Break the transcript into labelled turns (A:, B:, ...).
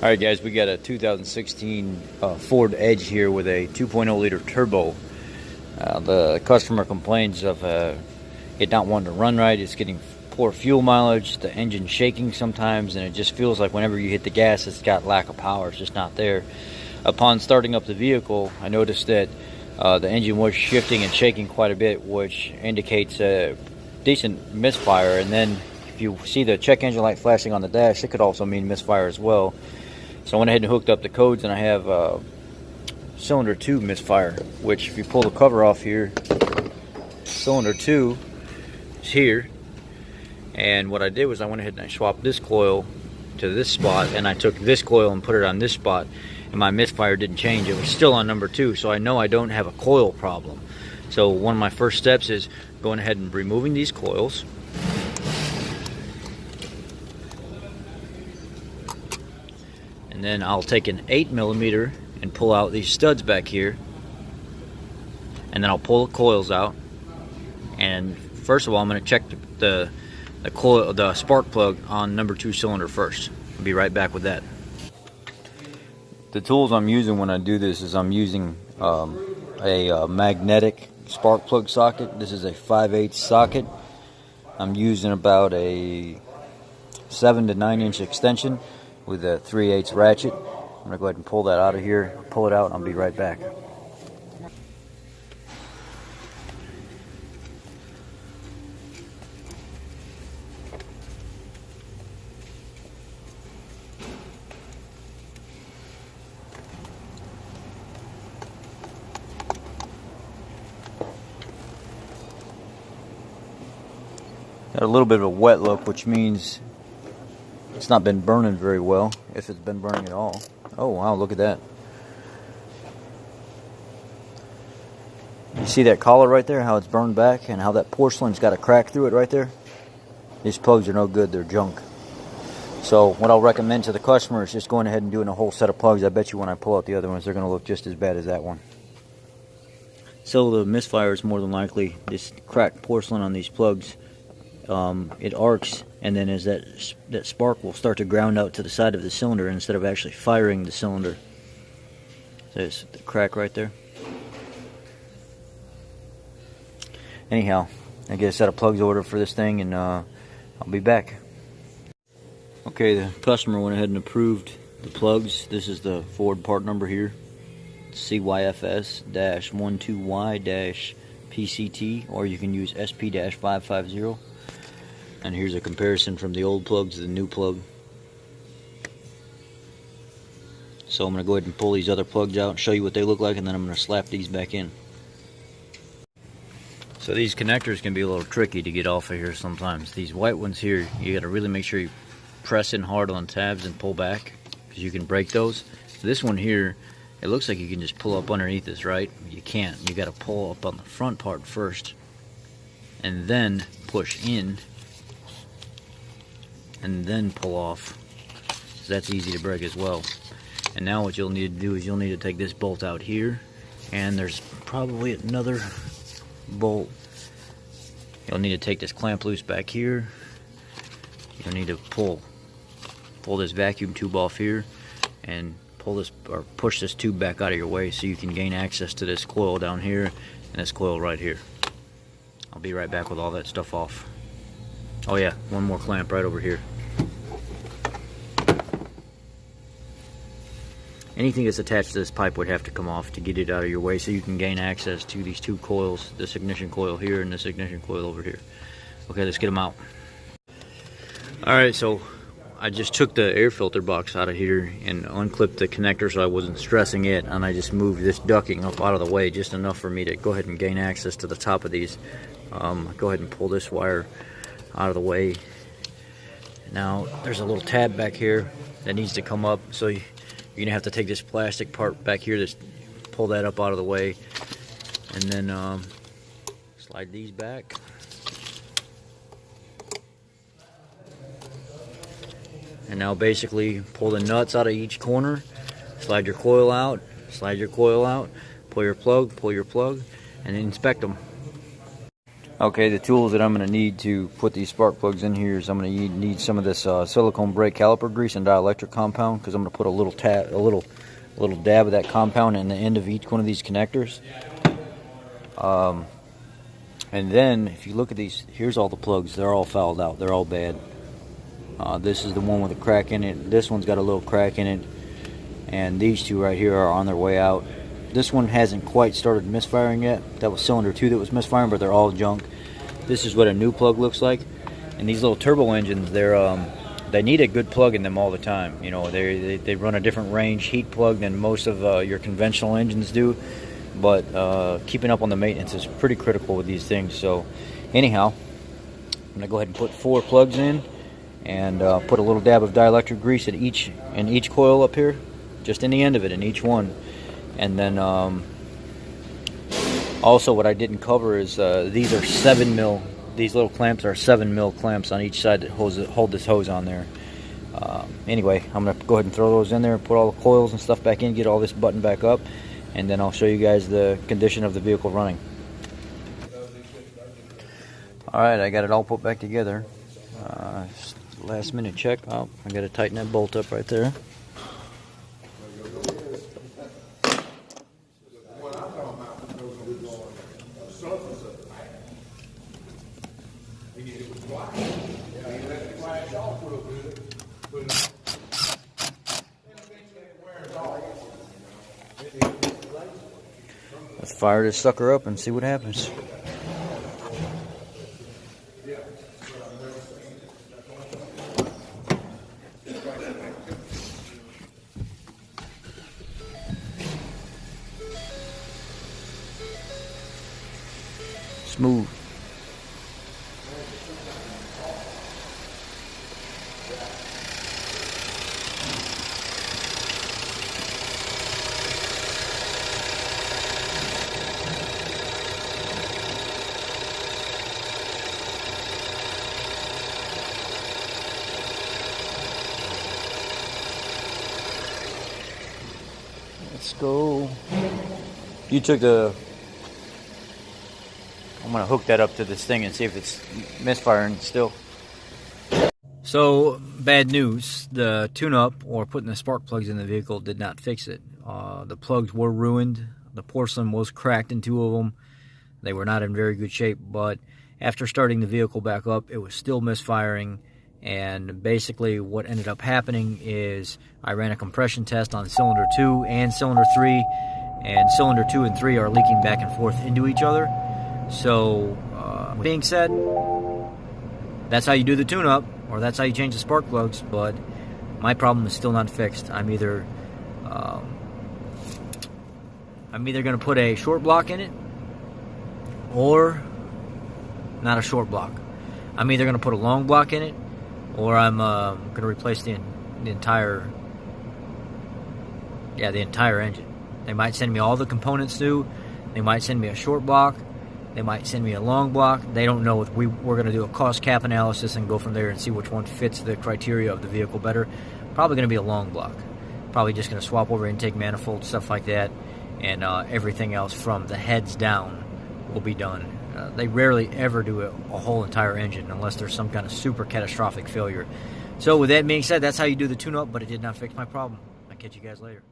A: Alright guys, we got a 2016 Ford Edge here with a 2.0 liter turbo. The customer complains of it not wanting to run right. It's getting poor fuel mileage, the engine shaking sometimes, and it just feels like whenever you hit the gas it's got lack of power. It's just not there. Upon starting up the vehicle, I noticed that the engine was shifting and shaking quite a bit, which indicates a decent misfire. And then if you see the check engine light flashing on the dash, it could also mean misfire as well. So I went ahead and hooked up the codes, and I have cylinder 2 misfire, which if you pull the cover off here, cylinder 2 is here. And what I did was I went ahead and I swapped this coil to this spot, and I took this coil and put it on this spot, and my misfire didn't change. It was still on number 2, so I know I don't have a coil problem. So one of my first steps is going ahead and removing these coils. And then I'll take an 8mm and pull out these studs back here, and then I'll pull the coils out. And first of all, I'm going to check the spark plug on number 2 cylinder first. I'll be right back with that. The tools I'm using when I do this is I'm using a magnetic spark plug socket. This is a 5/8 socket. I'm using about a 7 to 9 inch extension with a 3/8 ratchet. I'm going to go ahead and pull that out of here, pull it out, and I'll be right back. Got a little bit of a wet look, which means it's not been burning very well, if it's been burning at all. Oh wow, look at that. You see that collar right there, how it's burned back, and how that porcelain's got a crack through it right there? These plugs are no good, they're junk. So what I'll recommend to the customer is just going ahead and doing a whole set of plugs. I bet you when I pull out the other ones, they're going to look just as bad as that one. So the misfire is more than likely this cracked porcelain on these plugs. It arcs, and then as that spark will start to ground out to the side of the cylinder instead of actually firing the cylinder. There's the crack right there. Anyhow, I get a set of plugs ordered for this thing, and I'll be back. Okay, the customer went ahead and approved the plugs. This is the Ford part number here, CYFS-12Y-PCT, or you can use SP-550. And here's a comparison from the old plug to the new plug. So I'm going to go ahead and pull these other plugs out and show you what they look like, and then I'm going to slap these back in. So these connectors can be a little tricky to get off of here sometimes. These white ones here, you got to really make sure you press in hard on tabs and pull back, because you can break those. This one here, it looks like you can just pull up underneath this, right? You can't. You got to pull up on the front part first, and then push in, and then pull off. So that's easy to break as well. And now what you'll need to do is you'll need to take this bolt out here, and there's probably another bolt. You'll need to take this clamp loose back here. You'll need to pull this vacuum tube off here and pull this, or push this tube back out of your way so you can gain access to this coil down here and this coil right here. I'll be right back with all that stuff off. Oh yeah, one more clamp right over here. Anything that's attached to this pipe would have to come off to get it out of your way so you can gain access to these two coils, this ignition coil here and this ignition coil over here. Okay, let's get them out. Alright, so I just took the air filter box out of here and unclipped the connector so I wasn't stressing it, and I just moved this ducting up out of the way just enough for me to go ahead and gain access to the top of these. Go ahead and pull this wire out of the way. Now there's a little tab back here that needs to come up, so you're gonna have to take this plastic part back here to pull that up out of the way, and then slide these back. And now basically pull the nuts out of each corner, slide your coil out, pull your plug, and inspect them. Okay, the tools that I'm going to need to put these spark plugs in here is I'm going to need some of this silicone brake caliper grease and dielectric compound, because I'm going to put a little dab of that compound in the end of each one of these connectors. And then if you look at these, here's all the plugs. They're all fouled out. They're all bad. This is the one with a crack in it. This one's got a little crack in it. And these two right here are on their way out. This one hasn't quite started misfiring yet. That was cylinder 2 that was misfiring, but they're all junk. This is what a new plug looks like. And these little turbo engines, they need a good plug in them all the time. You know, they run a different range heat plug than most of your conventional engines do. But keeping up on the maintenance is pretty critical with these things. So anyhow, I'm gonna go ahead and put 4 plugs in, and put a little dab of dielectric grease in each coil up here, just in the end of it, in each one. And then also what I didn't cover is these are 7 mil. These little clamps are 7 mil clamps on each side that hold this hose on there. Anyway, I'm gonna go ahead and throw those in there, put all the coils and stuff back in, get all this buttoned back up, and then I'll show you guys the condition of the vehicle running. Alright, I got it all put back together. Last minute check. Oh, I got to tighten that bolt up right there. Let's fire this sucker up and see what happens. Smooth. Let's go. You took the... I'm going to hook that up to this thing and see if it's misfiring still. So, bad news. The tune-up, or putting the spark plugs in the vehicle, did not fix it. The plugs were ruined. The porcelain was cracked in 2 of them. They were not in very good shape, but after starting the vehicle back up, it was still misfiring. And basically what ended up happening is I ran a compression test on cylinder 2 and cylinder 3, and cylinder 2 and 3 are leaking back and forth into each other. So, with being said, that's how you do the tune-up, or that's how you change the spark plugs, but my problem is still not fixed. I'm either going to put a short block in it, or not a short block. I'm either going to put a long block in it, or I'm going to replace the entire engine. They might send me all the components new. They might send me a short block. They might send me a long block. They don't know. We're going to do a cost cap analysis and go from there and see which one fits the criteria of the vehicle better. Probably going to be a long block. Probably just going to swap over intake manifold, stuff like that, and everything else from the heads down will be done. They rarely ever do a whole entire engine unless there's some kind of super catastrophic failure. So with that being said, that's how you do the tune-up, but it did not fix my problem. I'll catch you guys later.